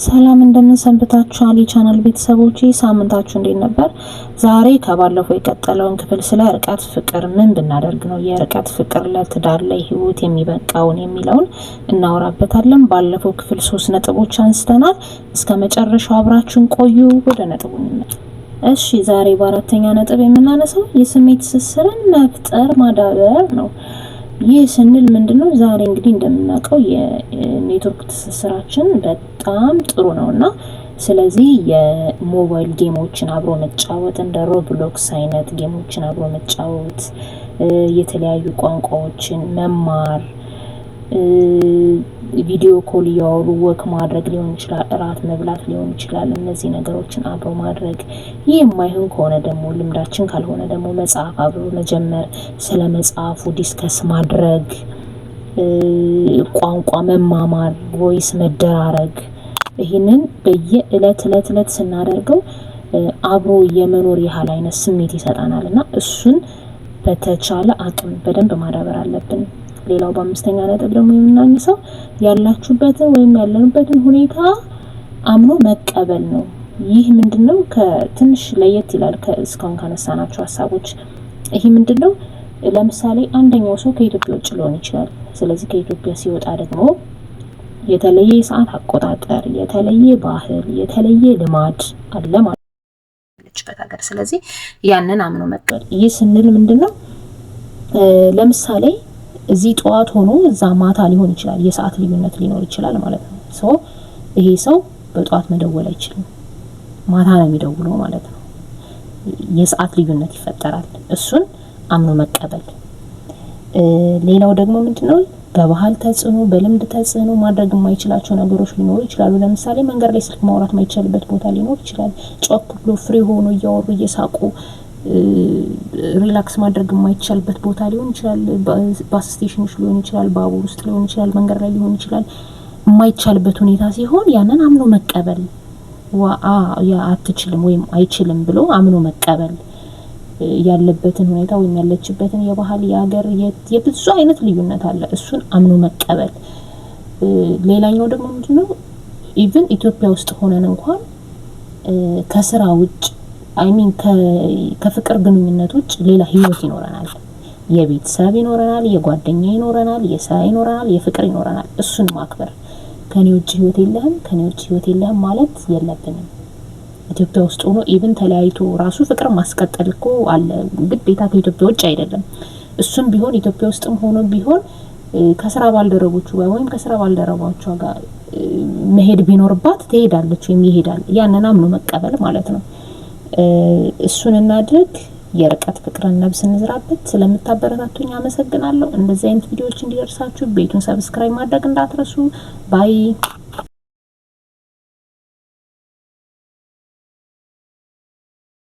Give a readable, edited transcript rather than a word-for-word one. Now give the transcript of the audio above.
ሰላም እንደምን ሰንብታችኋል የቻናል ቤተሰቦቼ? ሳምንታችሁ እንዴት ነበር? ዛሬ ከባለፈው የቀጠለውን ክፍል ስለ ርቀት ፍቅር ምን ብናደርግ ነው የርቀት ፍቅር ለትዳር ለህይወት የሚበቃውን የሚለውን እናወራበታለን። ባለፈው ክፍል 3 ነጥቦች አንስተናል። እስከ መጨረሻው አብራችሁን ቆዩ። ወደ ነጥቡ እንመጣለን። እሺ ዛሬ በአራተኛ ነጥብ የምናነሳው የስሜት ትስስርን መፍጠር ማዳበር ነው። ይህ ስንል ምንድነው? ዛሬ እንግዲህ እንደምናውቀው የኔትወርክ ትስስራችን በጣም ጥሩ ነውና ስለዚህ የሞባይል ጌሞችን አብሮ መጫወት እንደ ሮብሎክስ አይነት ጌሞችን አብሮ መጫወት፣ የተለያዩ ቋንቋዎችን መማር፣ ቪዲዮ ኮል ያወሩ ወክ ማድረግ ሊሆን ይችላል፣ እራት መብላት ሊሆን ይችላል። እነዚህ ነገሮችን አብሮ ማድረግ። ይህ የማይሆን ከሆነ ደግሞ ልምዳችን ካልሆነ ደግሞ መጽሐፍ አብሮ መጀመር፣ ስለ መጽሐፉ ዲስከስ ማድረግ፣ ቋንቋ መማማር፣ ቮይስ መደራረግ። ይህንን በየእለት ስናደርገው አብሮ የመኖር ያህል አይነት ስሜት ይሰጣናልና እሱን በተቻለ አቅም በደንብ ማዳበር አለብን። ሌላው በአምስተኛ ነጥብ ደግሞ የምናነሳው ያላችሁበትን ወይም ያለንበትን ሁኔታ አምኖ መቀበል ነው። ይህ ምንድነው? ከትንሽ ለየት ይላል ከእስካሁን ካነሳናቸው ሀሳቦች። ይሄ ምንድነው? ለምሳሌ አንደኛው ሰው ከኢትዮጵያ ውጭ ሊሆን ይችላል። ስለዚህ ከኢትዮጵያ ሲወጣ ደግሞ የተለየ የሰዓት አቆጣጠር፣ የተለየ ባህል፣ የተለየ ልማድ አለ ማለት ነው። ስለዚህ ያንን አምኖ መቀበል። ይህ ስንል ምንድነው? ለምሳሌ እዚህ ጠዋት ሆኖ እዛ ማታ ሊሆን ይችላል። የሰዓት ልዩነት ሊኖር ይችላል ማለት ነው። ይሄ ሰው በጠዋት መደወል አይችልም፣ ማታ ነው የሚደውለው ማለት ነው። የሰዓት ልዩነት ይፈጠራል። እሱን አምኖ መቀበል። ሌላው ደግሞ ምንድነው? በባህል ተጽዕኖ፣ በልምድ ተጽዕኖ ማድረግ የማይችላቸው ነገሮች ሊኖሩ ይችላሉ። ለምሳሌ መንገድ ላይ ስልክ ማውራት የማይቻልበት ቦታ ሊኖር ይችላል። ጮክ ብሎ ፍሪ ሆኖ እያወሩ እየሳቁ ሪላክስ ማድረግ የማይቻልበት ቦታ ሊሆን ይችላል። ባስ ስቴሽኖች ሊሆን ይችላል፣ ባቡር ውስጥ ሊሆን ይችላል፣ መንገድ ላይ ሊሆን ይችላል። የማይቻልበት ሁኔታ ሲሆን ያንን አምኖ መቀበል። ያ አትችልም ወይም አይችልም ብሎ አምኖ መቀበል። ያለበትን ሁኔታ ወይም ያለችበትን የባህል የሀገር የብዙ አይነት ልዩነት አለ። እሱን አምኖ መቀበል። ሌላኛው ደግሞ ምንድነው? ኢቭን ኢትዮጵያ ውስጥ ሆነን እንኳን ከስራ ውጭ ከፍቅር ግንኙነት ውጭ ሌላ ህይወት ይኖረናል። የቤተሰብ ይኖረናል፣ የጓደኛ ይኖረናል፣ የስራ ይኖረናል፣ የፍቅር ይኖረናል። እሱን ማክበር። ከኔ ውጭ ህይወት የለህም፣ ከኔ ውጭ ህይወት የለህም ማለት የለብንም። ኢትዮጵያ ውስጥ ሆኖ ኢቭን ተለያይቶ ራሱ ፍቅር ማስቀጠል እኮ አለ። ግዴታ ከኢትዮጵያ ውጭ አይደለም። እሱም ቢሆን ኢትዮጵያ ውስጥም ሆኖ ቢሆን ከስራ ባልደረቦቹ ጋር ወይም ከስራ ባልደረባዎቿ ጋር መሄድ ቢኖርባት ትሄዳለች ወይም ይሄዳል። ያንን አምኖ መቀበል ማለት ነው። እሱን እናድርግ። የርቀት ፍቅርን ነብስ እንዝራበት። ስለምታበረታቱኝ አመሰግናለሁ። እንደዚህ አይነት ቪዲዮዎች እንዲደርሳችሁ ቤቱን ሰብስክራይብ ማድረግ እንዳትረሱ። ባይ